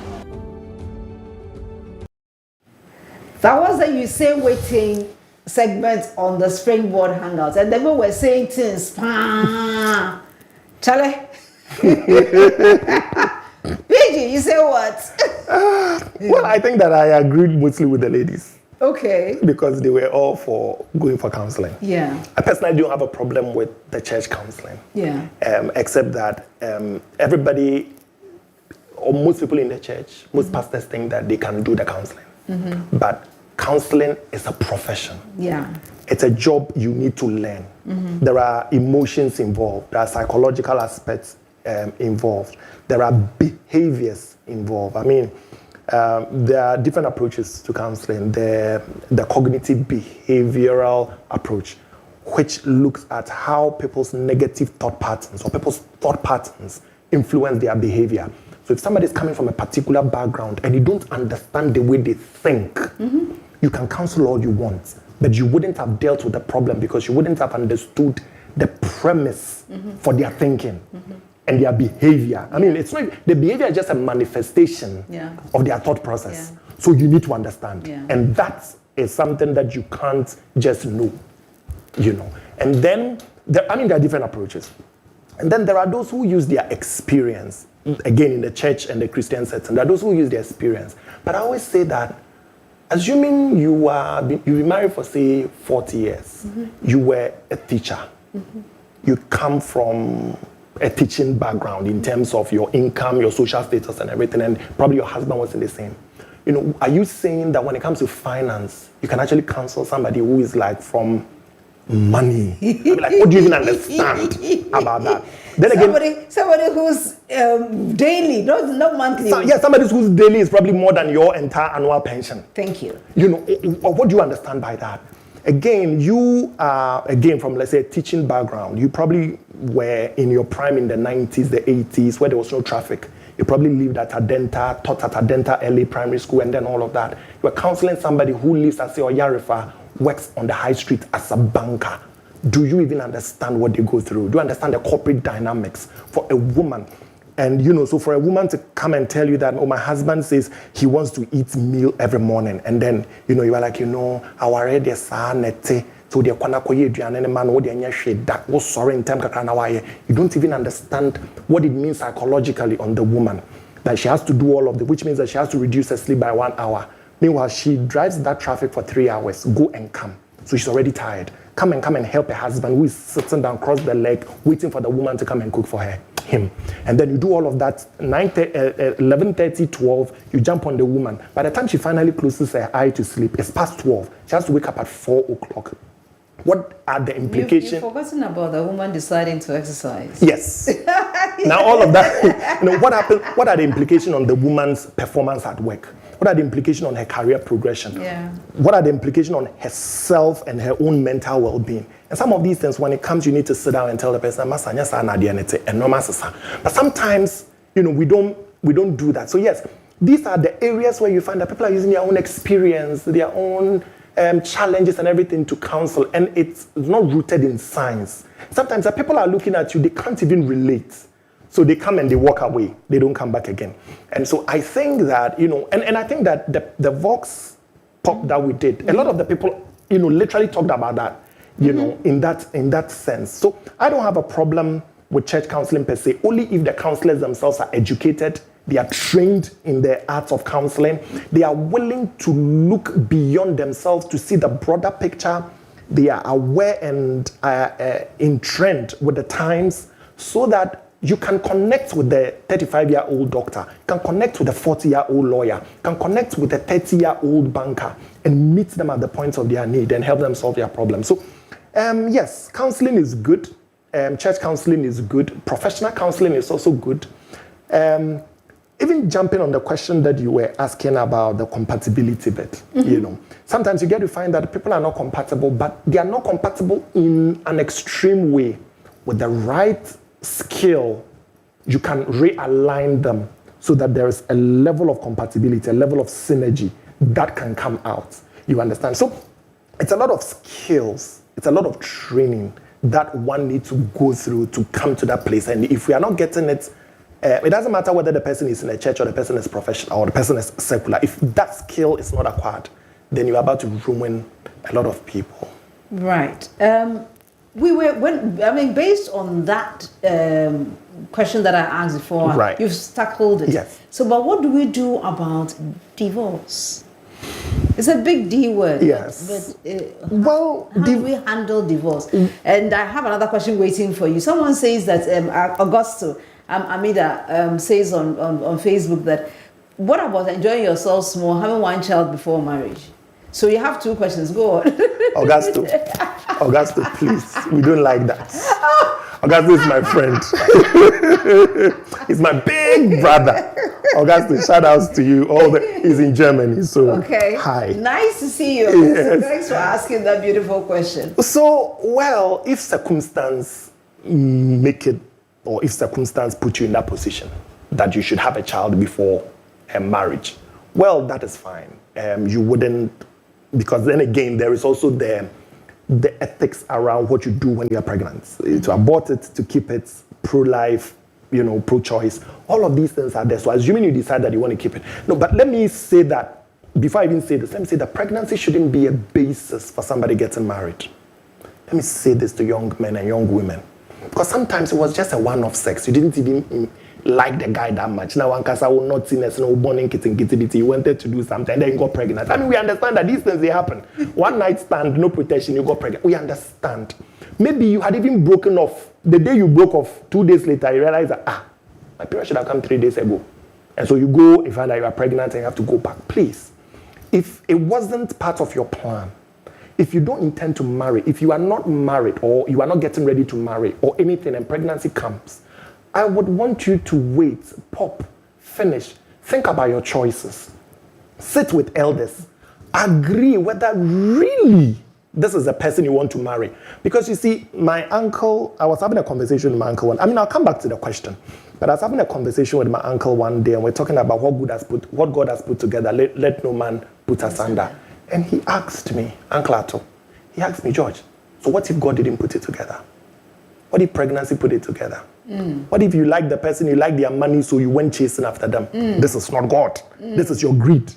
Speaker 8: That was the You Say Waiting segment on the Springboard Hangouts. And then we were saying things. Charlie? PG, you say what?
Speaker 9: Well, I think that I agreed mostly with the ladies.
Speaker 8: Okay.
Speaker 9: Because they were all for going for counseling.
Speaker 8: Yeah.
Speaker 9: I personally don't have a problem with the church counseling.
Speaker 8: Yeah.
Speaker 9: Except that everybody, or most people in the church, most pastors think that they can do the counseling. But counseling is a profession.
Speaker 8: Yeah.
Speaker 9: It's a job you need to learn. There are emotions involved. There are psychological aspects involved. There are behaviors involved. I mean, there are different approaches to counseling. The cognitive behavioral approach, which looks at how people's negative thought patterns or people's thought patterns influence their behavior. So if somebody is coming from a particular background and you don't understand the way they think, you can counsel all you want, but you wouldn't have dealt with the problem because you wouldn't have understood the premise for their thinking and their behavior. I mean, it's not, the behavior is just a manifestation of their thought process. So you need to understand. And that is something that you can't just know, you know. And then, there are different approaches. And then there are those who use their experience. Again, in the church and the Christian setting, there are those who use their experience. But I always say that, assuming you've been married for, say, 40 years, you were a teacher, you come from a teaching background in terms of your income, your social status and everything, and probably your husband was in the same. You know, are you saying that when it comes to finance, you can actually counsel somebody who is like from money? I mean, like, what do you even understand about that? Then
Speaker 8: somebody who's daily, not monthly.
Speaker 9: Somebody whose daily is probably more than your entire annual pension.
Speaker 8: Thank you.
Speaker 9: You know, what do you understand by that? Again, you are, from, let's say, a teaching background. You probably were in your prime in the 90s, the 80s, where there was no traffic. You probably lived at Adenta, taught at Adenta early primary school, and then all of that. You are counseling somebody who lives at, say, Oyarifa, works on the high street as a banker. Do you even understand what they go through? Do you understand the corporate dynamics for a woman? And, you know, so for a woman to come and tell you that, oh, my husband says he wants to eat meal every morning. And then, you know, you are like, you know, I already so you don't even understand what it means psychologically on the woman. That she has to do all of it, which means that she has to reduce her sleep by 1 hour. Meanwhile, she drives that traffic for 3 hours, go and come. So she's already tired. Come and help her husband who is sitting down, cross the leg, waiting for the woman to come and cook for him. And then you do all of that, 11:30, 12, you jump on the woman. By the time she finally closes her eye to sleep, it's past 12. She has to wake up at 4 o'clock. What are the implications?
Speaker 8: You've forgotten about the woman deciding to exercise.
Speaker 9: Yes. Now all of that, you know, what happened? What are the implications on the woman's performance at work? What are the implications on her career progression? What are the implications on herself and her own mental well-being? And some of these things, when it comes, you need to sit down and tell the person, but sometimes, you know, we don't do that. So yes, these are the areas where you find that people are using their own experience, their own challenges and everything to counsel, and it's not rooted in science. Sometimes the people are looking at you, they can't even relate. So they come and they walk away. They don't come back again. And so I think that, you know, and I think that the Vox Pop that we did, a lot of the people, you know, literally talked about that, you know, in that sense. So I don't have a problem with church counseling per se, only if the counselors themselves are educated, they are trained in the arts of counseling, they are willing to look beyond themselves to see the broader picture, they are aware and in trend with the times, so that you can connect with the 35-year-old doctor, can connect with the 40-year-old lawyer, can connect with the 30-year-old banker and meet them at the point of their need and help them solve their problems. So, yes, counseling is good. Church counseling is good. Professional counseling is also good. even jumping on the question that you were asking about the compatibility bit, you know, sometimes you get to find that people are not compatible, but they are not compatible in an extreme way. With the right skill, you can realign them so that there is a level of compatibility, a level of synergy that can come out. You understand? So it's a lot of skills, it's a lot of training that one needs to go through to come to that place. And if we are not getting it, it doesn't matter whether the person is in a church or the person is professional or the person is secular. If that skill is not acquired, then you're about to ruin a lot of people.
Speaker 8: Right. Based on that question that I asked before,
Speaker 9: right,
Speaker 8: you've tackled it.
Speaker 9: Yes.
Speaker 8: So, but what do we do about divorce? It's a big D word.
Speaker 9: Yes.
Speaker 8: But how do we handle divorce? And I have another question waiting for you. Someone says that Augusto Amida says on Facebook that, what about enjoying yourself small, having one child before marriage? So you have two questions. Go on.
Speaker 9: Augusto, please. We don't like that. Augusto is my friend. He's my big brother. Augusto, shout outs to you. He's in Germany, so
Speaker 8: okay.
Speaker 9: Hi.
Speaker 8: Nice to see you.
Speaker 9: Yes.
Speaker 8: Thanks for asking that beautiful question.
Speaker 9: So, well, if circumstance make it, or if circumstance put you in that position that you should have a child before marriage, well, that is fine. You wouldn't, because then again, there is also the ethics around what you do when you are pregnant. To abort it, to keep it, pro-life, you know, pro-choice, all of these things are there. So assuming you decide that you want to keep it. No, but let me say that, before I even say this, let me say that pregnancy shouldn't be a basis for somebody getting married. Let me say this to young men and young women. Because sometimes it was just a one-off sex. You didn't even like the guy that much. Now, one casa will not see us, no born in kitty, you wanted to do something, and then you got pregnant. I mean, we understand that these things, they happen. One night stand, no protection, you got pregnant. We understand. Maybe you had even broken off. The day you broke off, 2 days later, you realize that, my period should have come 3 days ago. And so you go, you find out you are pregnant and you have to go back. Please, if it wasn't part of your plan, if you don't intend to marry, if you are not married or you are not getting ready to marry or anything and pregnancy comes, I would want you to wait, pop, finish, think about your choices, sit with elders, agree whether really this is the person you want to marry. Because you see, my uncle, I was having a conversation with my uncle one. I mean, I'll come back to the question, but I was having a conversation with my uncle one day, and we're talking about what God has put together. Let no man put asunder. And he asked me, Uncle Ato, he asked me, George, so what if God didn't put it together? What if pregnancy put it together? What if you like the person, you like their money, so you went chasing after them? This is not God. This is your greed.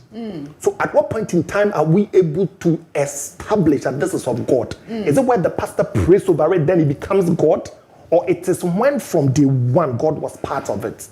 Speaker 9: So at what point in time are we able to establish that this is of God? Is it where the pastor prays over it, then it becomes God? Or it is when from day one God was part of it?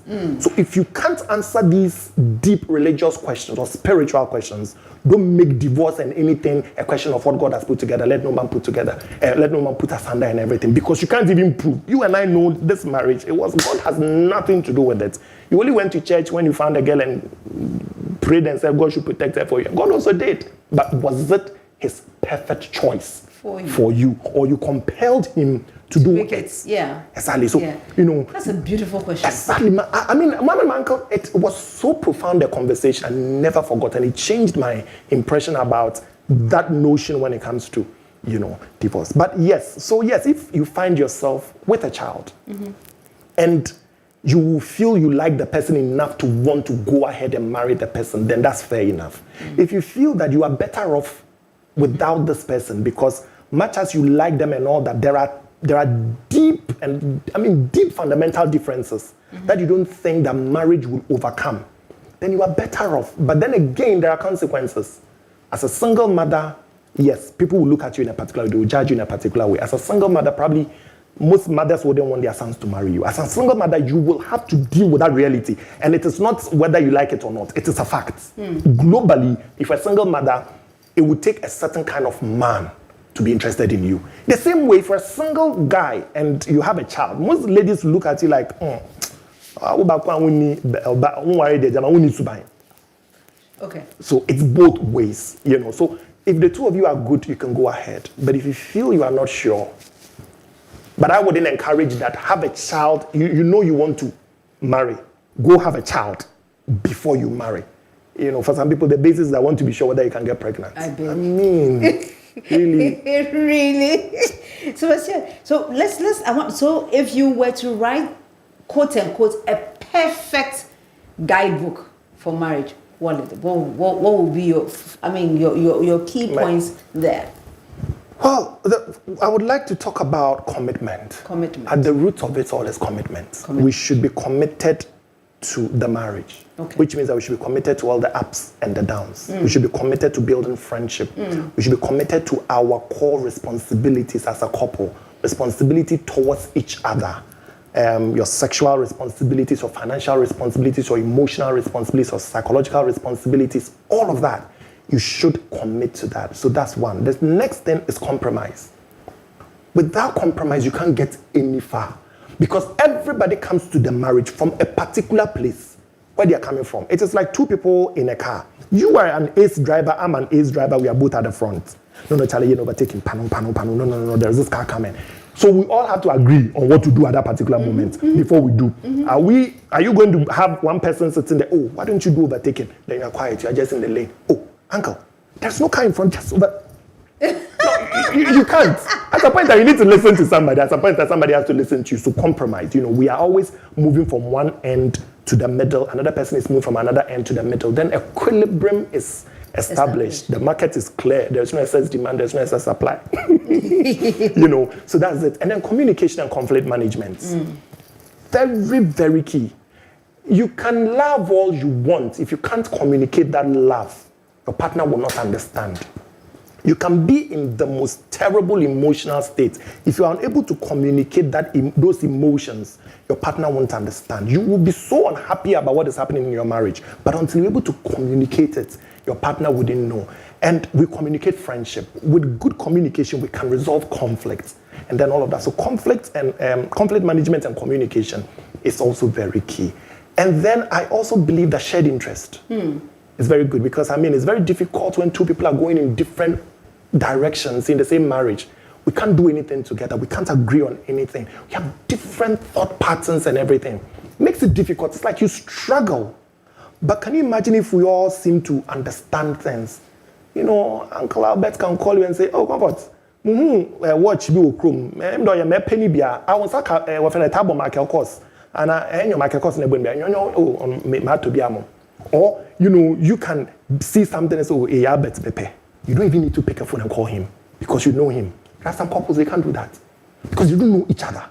Speaker 9: So if you can't answer these deep religious questions or spiritual questions, don't make divorce and anything a question of what God has put together. Let no man put together. Let no man put asunder and everything. Because you can't even prove. You and I know this marriage, God has nothing to do with it. You only went to church when you found a girl and prayed and said God should protect her for you. God also did. But was it his perfect choice for you? Or you compelled him to do it?
Speaker 8: Yeah.
Speaker 9: Exactly. So, you know.
Speaker 8: That's a beautiful question.
Speaker 9: Exactly. I mean, Mom and my uncle, it was so profound a conversation. I never forgot. And it changed my impression about that notion when it comes to, you know, divorce. But yes, if you find yourself with a child and you feel you like the person enough to want to go ahead and marry the person, then that's fair enough. If you feel that you are better off without this person, because much as you like them and all that, there are deep fundamental differences that you don't think that marriage will overcome, then you are better off. But then again, there are consequences. As a single mother, yes, people will look at you in a particular way, they will judge you in a particular way. As a single mother, probably most mothers wouldn't want their sons to marry you. As a single mother, you will have to deal with that reality. And it is not whether you like it or not, it is a fact. Globally, if a single mother, it would take a certain kind of man to be interested in you. The same way for a single guy and you have a child, most ladies look at you like, okay. So it's both ways, you know. So if the two of you are good, you can go ahead. But if you feel you are not sure, but I wouldn't encourage that. Have a child. You know you want to marry. Go have a child. before you marry. You know, for some people, the basis is I want to be sure whether you can get pregnant.
Speaker 8: I
Speaker 9: mean, really.
Speaker 8: Really? Sebastian, so so if you were to write, quote unquote, a perfect guidebook for marriage, what would be your key points there?
Speaker 9: Well, I would like to talk about commitment.
Speaker 8: Commitment.
Speaker 9: At the root of it all is commitment. We should be committed to the marriage, which means that we should be committed to all the ups and the downs. We should be committed to building friendship. We should be committed to our core responsibilities as a couple, responsibility towards each other. Your sexual responsibilities, your financial responsibilities, your emotional responsibilities, your psychological responsibilities, all of that. You should commit to that. So that's one. The next thing is compromise. Without compromise, you can't get any far. Because everybody comes to the marriage from a particular place where they are coming from. It is like two people in a car. You are an ace driver, I'm an ace driver, we are both at the front. No, Charlie, you're overtaking. No, there's this car coming. So we all have to agree on what to do at that particular moment before we do. Are you going to have one person sitting there, oh, why don't you do overtaking? Then you're quiet, you're just in the lane. Oh, uncle, there's no car in front, just over. No, you can't. At a point that you need to listen to somebody, at a point that somebody has to listen to you. So compromise. You know, we are always moving from one end to the middle. Another person is moving from another end to the middle. Then equilibrium is established. The market is clear. There's no excess demand. There's no excess supply. You know, so that's it. And then communication and conflict management. Very, very key. You can love all you want. If you can't communicate that love, your partner will not understand. You can be in the most terrible emotional state. If you are unable to communicate those emotions, your partner won't understand. You will be so unhappy about what is happening in your marriage. But until you're able to communicate it, your partner wouldn't know. And we communicate friendship. With good communication, we can resolve conflict. And then all of that. So conflict and conflict management and communication is also very key. And then I also believe that shared interest is very good. Because, it's very difficult when two people are going in different directions in the same marriage. We can't do anything together. We can't agree on anything. We have different thought patterns and everything. It makes it difficult. It's like you struggle. But can you imagine if we all seem to understand things? You know, Uncle Albert can call you and say, oh, Comfort, watch me okrum. Me penny bia. I want to work a table market course. And your market course never be. Oh, me to be amo. Or, you know, you can see something and say, oh, Albert pepe. You don't even need to pick a phone and call him because you know him. There are some couples, they can't do that because you don't know each other.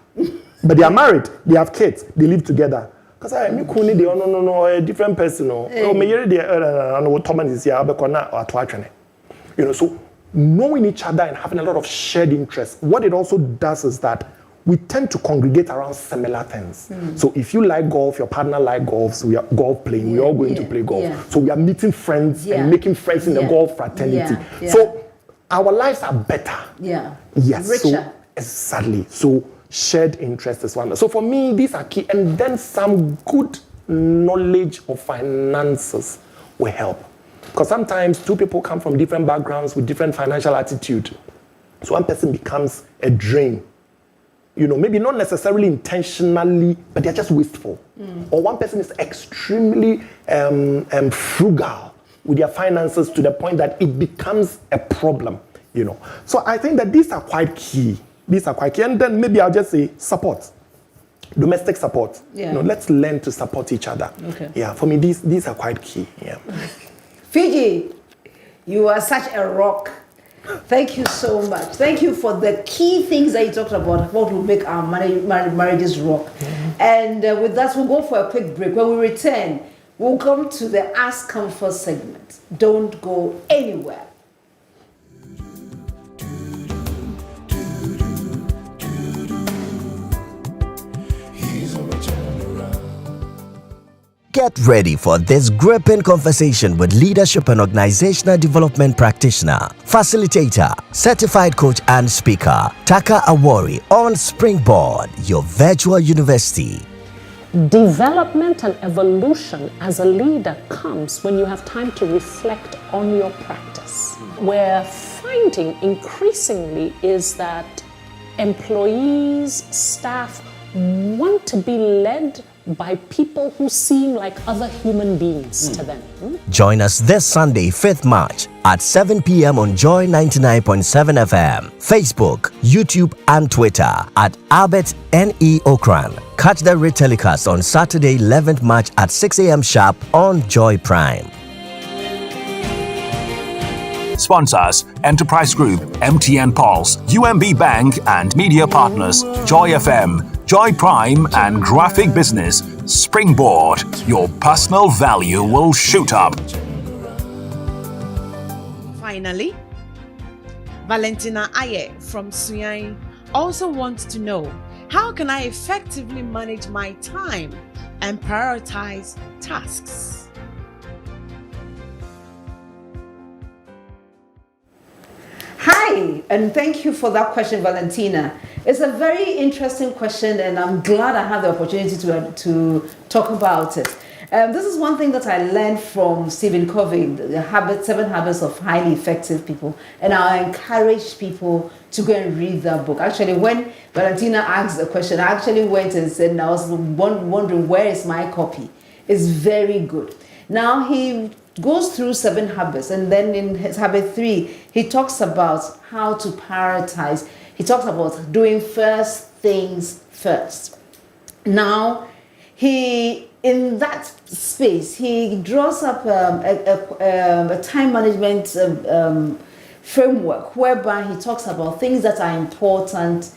Speaker 9: But they are married, they have kids, they live together. Because I mean, no, a different person. Oh, me here, you know, so knowing each other and having a lot of shared interests, what it also does is that we tend to congregate around similar things. So if you like golf, your partner like golf, so we are golf playing, we're all going to play golf. So we are meeting friends and making friends in the golf fraternity. So our lives are better. Yes.
Speaker 8: Richer.
Speaker 9: So, exactly. So shared interest is one. So for me, these are key. And then some good knowledge of finances will help. Because sometimes two people come from different backgrounds with different financial attitude. So one person becomes a drain. You know, maybe not necessarily intentionally, but they're just wasteful. Or one person is extremely frugal with their finances to the point that it becomes a problem, you know. So I think that these are quite key. And then maybe I'll just say support. Domestic support. You know, let's learn to support each other. Yeah, for me, these are quite key. Yeah.
Speaker 8: Fiji, you are such a rock. Thank you so much. Thank you for the key things that you talked about, what will make our marriages rock. And with that, we'll go for a quick break. When we return, we'll come to the Ask Comfort segment. Don't go anywhere.
Speaker 5: Get ready for this gripping conversation with leadership and organizational development practitioner, facilitator, certified coach and speaker, Taka Awori on Springboard, your virtual university.
Speaker 6: Development and evolution as a leader comes when you have time to reflect on your practice. We're finding increasingly is that employees, staff want to be led by people who seem like other human beings to them.
Speaker 5: Join us this Sunday, 5th March at 7 p.m. on Joy 99.7 FM, Facebook, YouTube, and Twitter at Albert N.E. Ocran. Catch the retelecast on Saturday, 11th March at 6 a.m. sharp on Joy Prime.
Speaker 7: Sponsors: Enterprise Group, MTN Pulse, UMB Bank, and media partners Joy FM, Joy Prime, and Graphic Business. Springboard, your personal value will shoot up.
Speaker 14: Finally, Valentina Aye from Suyai also wants to know, how can I effectively manage my time and prioritize tasks?
Speaker 8: Hi, and thank you for that question, Valentina. It's a very interesting question, and I'm glad I had the opportunity to talk about it. This is one thing that I learned from Stephen Covey, the 7 Habits of Highly Effective People, and I encourage people to go and read that book. Actually, when Valentina asked the question, I actually went and said, and I was wondering, where is my copy? It's very good. Now, he goes through 7 habits, and then in his habit 3, he talks about how to prioritize. He talks about doing first things first. Now, in that space, he draws up a time management framework whereby he talks about things that are important,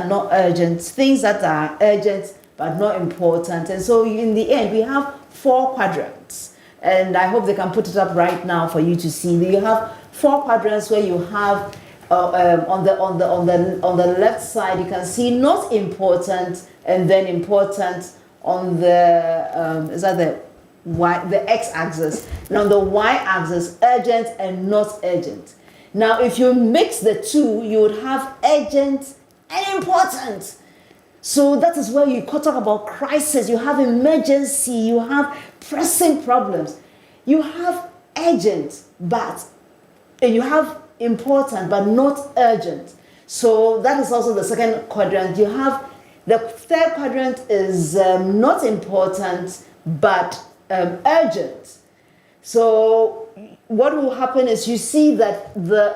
Speaker 8: not urgent, things that are urgent but not important. And so in the end, we have 4 quadrants. And I hope they can put it up right now for you to see. You have 4 quadrants where you have on the left side, you can see not important and then important on the is that the x-axis, and on the y-axis, urgent and not urgent. Now, if you mix the two, you would have urgent and important. So that is where you talk about crisis, you have emergency, you have pressing problems. You have urgent, but you have important, but not urgent. So that is also the second quadrant. You have the third quadrant is not important, but urgent. So what will happen is you see that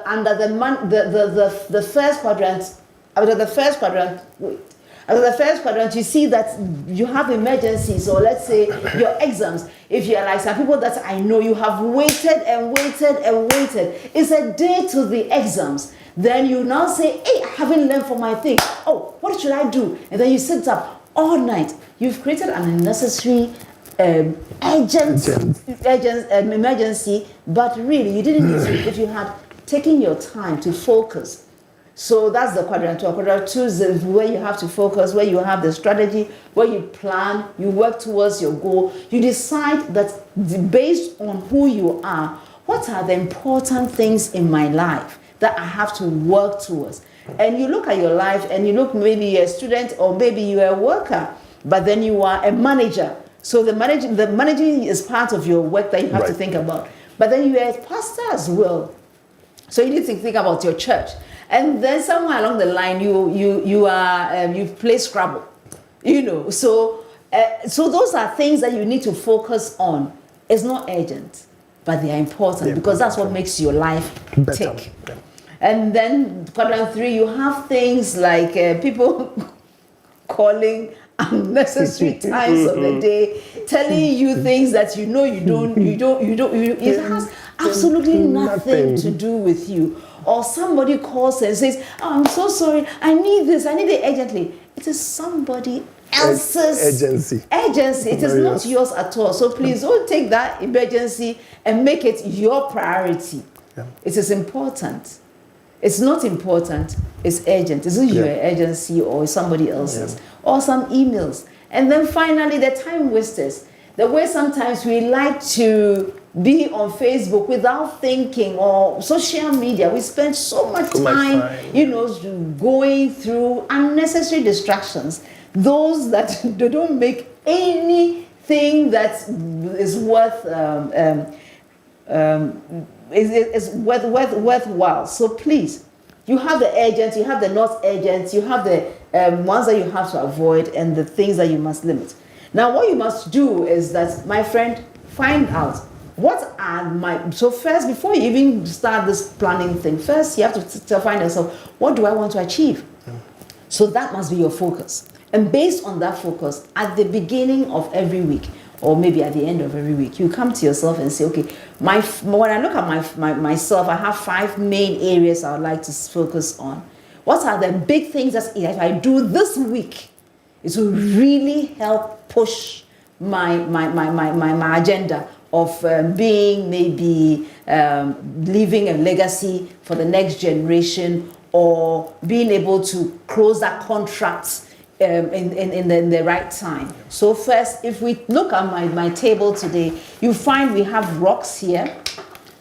Speaker 8: under the first quadrant, after the first quadrant, you see that you have emergencies, or let's say your exams. If you're like some people that I know, you have waited and waited and waited. It's a day to the exams. Then you now say, hey, I haven't learned for my thing. Oh, what should I do? And then you sit up all night. You've created an unnecessary emergency, but really you didn't need to if you had taken your time to focus. So that's the quadrant 2. Quadrant 2 is where you have to focus, where you have the strategy, where you plan, you work towards your goal. You decide that based on who you are, what are the important things in my life that I have to work towards? And you look at your life and you look, maybe you're a student or maybe you're a worker, but then you are a manager. So the managing is part of your work that you have to think about. But then you are a pastor as well. So you need to think about your church. And then somewhere along the line, you play Scrabble, So those are things that you need to focus on. It's not urgent, but they are important because that's what makes your life tick. Yeah. And then quadrant 3, you have things like people calling unnecessary times of the day, telling you things that you don't. It has absolutely nothing to do with you. Or somebody calls and says, oh, I'm so sorry, I need this, I need it urgently. It is somebody else's urgency. It is not yours at all. So please don't take that emergency and make it your priority. Yeah. It is important. It's not important, it's urgent. Is it your urgency or somebody else's? Or some emails. And then finally, the time wasters. The way sometimes we like to be on Facebook without thinking, or social media. We spend so much time, going through unnecessary distractions. Those that they don't make anything that is worthwhile. So please, You have the urgent, you have the not urgent, you have the ones that you have to avoid, and the things that you must limit. Now, what you must do is that, my friend, find out what are my. So first, before you even start this planning thing, first you have to find yourself, what do I want to achieve? So that must be your focus. And based on that focus, at the beginning of every week, or maybe at the end of every week, you come to yourself and say, okay, when I look at myself, I have 5 main areas I would like to focus on. What are the big things that if I do this week, it will really help push my agenda of being maybe leaving a legacy for the next generation, or being able to close that contract in the right time. So first, if we look at my table today, you find we have rocks here,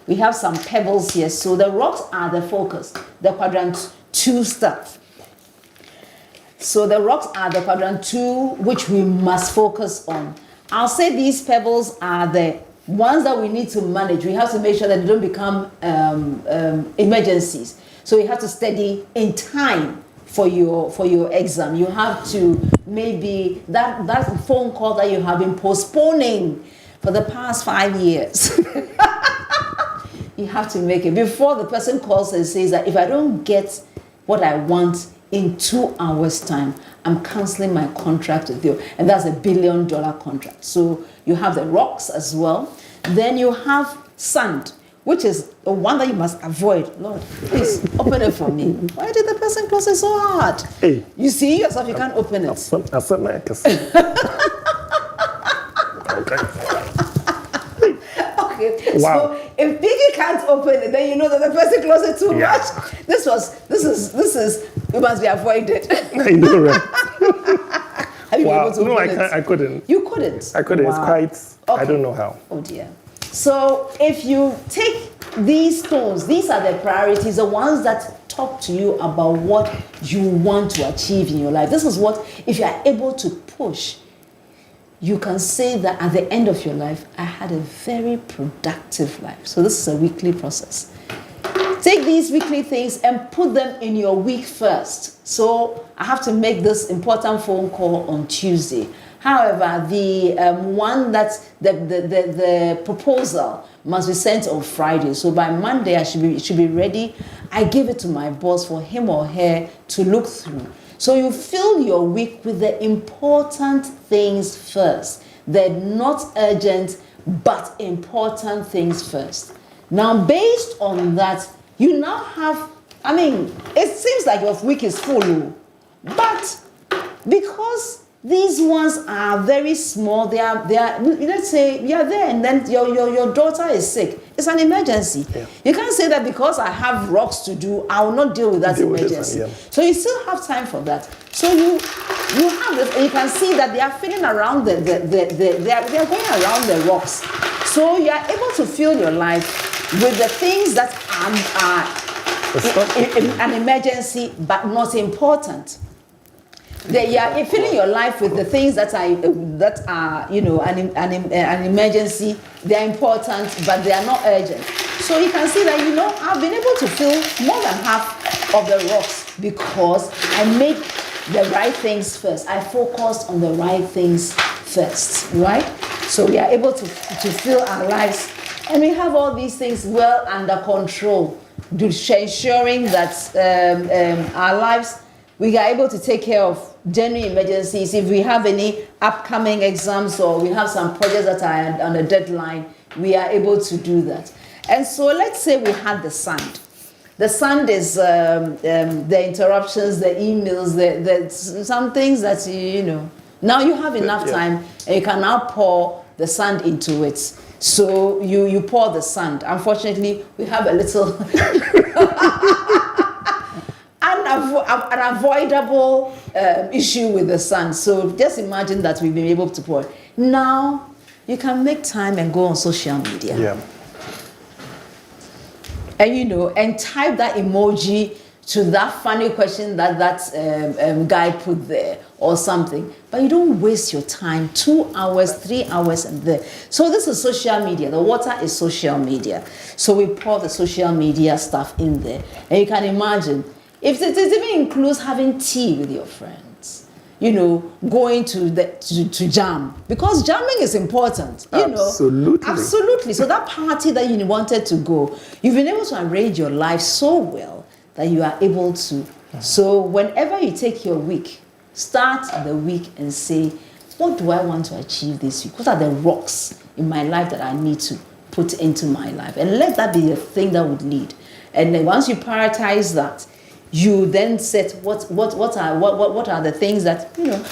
Speaker 8: we have some pebbles here. So the rocks are the focus, the quadrant 2 stuff. So the rocks are the quadrant 2, which we must focus on. I'll say these pebbles are the ones that we need to manage. We have to make sure that they don't become emergencies. So you have to study in time for your exam. You have to maybe that phone call that you have been postponing for the past 5 years. You have to make it before the person calls and says that if I don't get what I want in 2 hours time, I'm canceling my contract with you. And that's $1 billion contract. So you have the rocks as well. Then you have sand, which is the one that you must avoid. Lord, please open it for me. Why did the person close it so hard?
Speaker 9: Hey.
Speaker 8: You see yourself, you can't open it. Okay.
Speaker 9: Wow.
Speaker 8: So if Piggy can't open it, then you know that the person closed it too much. This is it must be avoided.
Speaker 9: I know, right?
Speaker 8: Have you been
Speaker 9: Wow.
Speaker 8: able to
Speaker 9: No,
Speaker 8: open it?
Speaker 9: I couldn't.
Speaker 8: You couldn't?
Speaker 9: I couldn't.
Speaker 8: Wow.
Speaker 9: It's quite, I don't know how.
Speaker 8: Oh dear. So if you take these stones, these are the priorities, the ones that talk to you about what you want to achieve in your life. This is what, if you are able to push, you can say that at the end of your life, I had a very productive life. So this is a weekly process. Take these weekly things and put them in your week first. So I have to make this important phone call on Tuesday. However, the one that's the proposal must be sent on Friday. So by Monday, it should be ready. I give it to my boss for him or her to look through. So you fill your week with the important things first. They're not urgent, but important things first. Now, based on that, you now have, it seems like your week is full, but because these ones are very small, they are, let's say, you are there and then your daughter is sick. It's an emergency. Yeah. You can't say that because I have rocks to do, I will not deal with that emergency. So you still have time for that. So you have this, and you can see that they are filling around they are going around the rocks. So you are able to fill your life with the things that are an emergency but not important. You're filling your life with the things that are an emergency. They're important, but they are not urgent. So you can see that I've been able to fill more than half of the rocks because I made the right things first. I focused on the right things first, right? So we are able to fill our lives, and we have all these things well under control, ensuring that our lives, we are able to take care of genuine emergencies. If we have any upcoming exams or we have some projects that are on a deadline, we are able to do that. And so let's say we had the sand. The sand is the interruptions, the emails, some things that, now you have enough time and you can now pour the sand into it. So you pour the sand. Unfortunately, we have a little unavoidable issue with the sand. So just imagine that we've been able to pour. Now you can make time and go on social media.
Speaker 9: Yeah.
Speaker 8: And and type that emoji to that funny question that guy put there or something. But you don't waste your time 2 hours, 3 hours and there. So this is social media. The water is social media. So we pour the social media stuff in there. And you can imagine, if it even includes having tea with your friends, you know, going to jam, because jamming is important, you know. Absolutely. So that party that you wanted to go, you've been able to arrange your life so well that you are able to. So whenever you take your week, start the week and say, what do I want to achieve this week? What are the rocks in my life that I need to put into my life? And let that be the thing that would lead. And then once you prioritize that, you then set what are the things that, you know,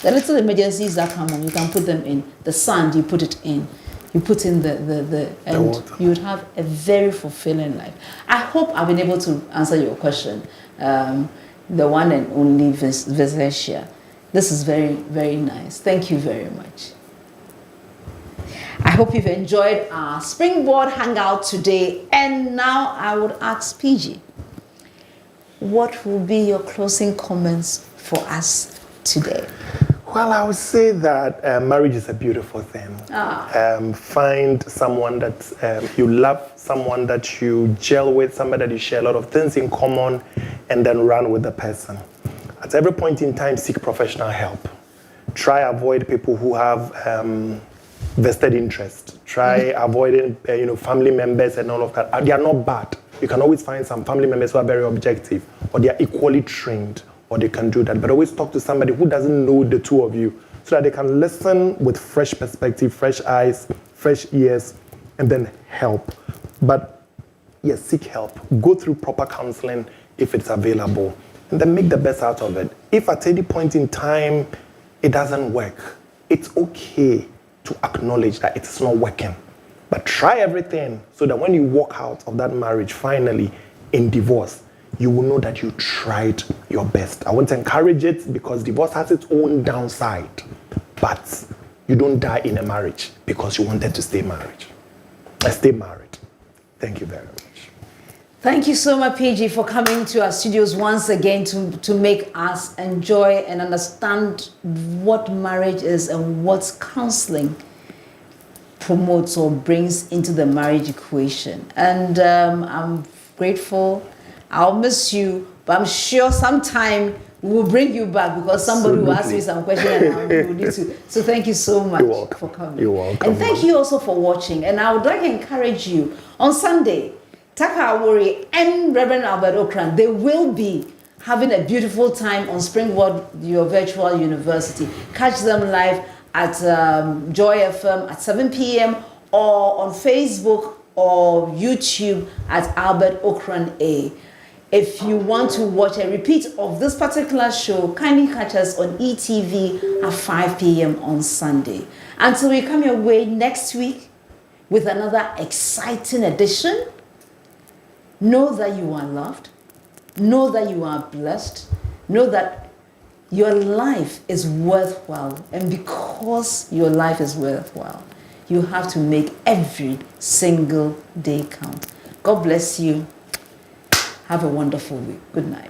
Speaker 8: the little emergencies that come on, you can put them in. The sand, you put it in. You put in and you would have a very fulfilling life. I hope I've been able to answer your question. The one and only Vesetia. This is very, very nice. Thank you very much. I hope you've enjoyed our Springboard Hangout today. And now I would ask PG, what will be your closing comments for us today?
Speaker 9: Well, I would say that marriage is a beautiful thing. Find someone that you love, someone that you gel with, somebody that you share a lot of things in common, and then run with the person. At every point in time, seek professional help. Try avoid people who have vested interest. Try avoiding family members and all of that. They are not bad. You can always find some family members who are very objective, or they are equally trained, or they can do that. But always talk to somebody who doesn't know the two of you, so that they can listen with fresh perspective, fresh eyes, fresh ears, and then help. But yes, seek help. Go through proper counseling if it's available, and then make the best out of it. If at any point in time it doesn't work, it's okay to acknowledge that it's not working. But try everything so that when you walk out of that marriage finally in divorce, you will know that you tried your best. I want to encourage it because divorce has its own downside. But you don't die in a marriage because you wanted to stay married. Stay married. Thank you very much.
Speaker 8: Thank you so much, PG, for coming to our studios once again to make us enjoy and understand what marriage is and what counseling promotes or brings into the marriage equation. And I'm grateful. I'll miss you, but I'm sure sometime we'll bring you back because somebody will ask me some questions and I will need to. So thank you so much for coming.
Speaker 9: You're welcome.
Speaker 8: And thank you also for watching. And I would like to encourage you, on Sunday, Taka Awori and Reverend Albert Ocran, they will be having a beautiful time on Springboard, your virtual university. Catch them live at Joy FM at 7 p.m. or on Facebook or YouTube at Albert Ocran A. If you want to watch a repeat of this particular show, kindly catch us on ETV at 5 p.m. on Sunday. Until we come your way next week with another exciting edition, know that you are loved, know that you are blessed, know that your life is worthwhile, and because your life is worthwhile, you have to make every single day count. God bless you. Have a wonderful week. Good night.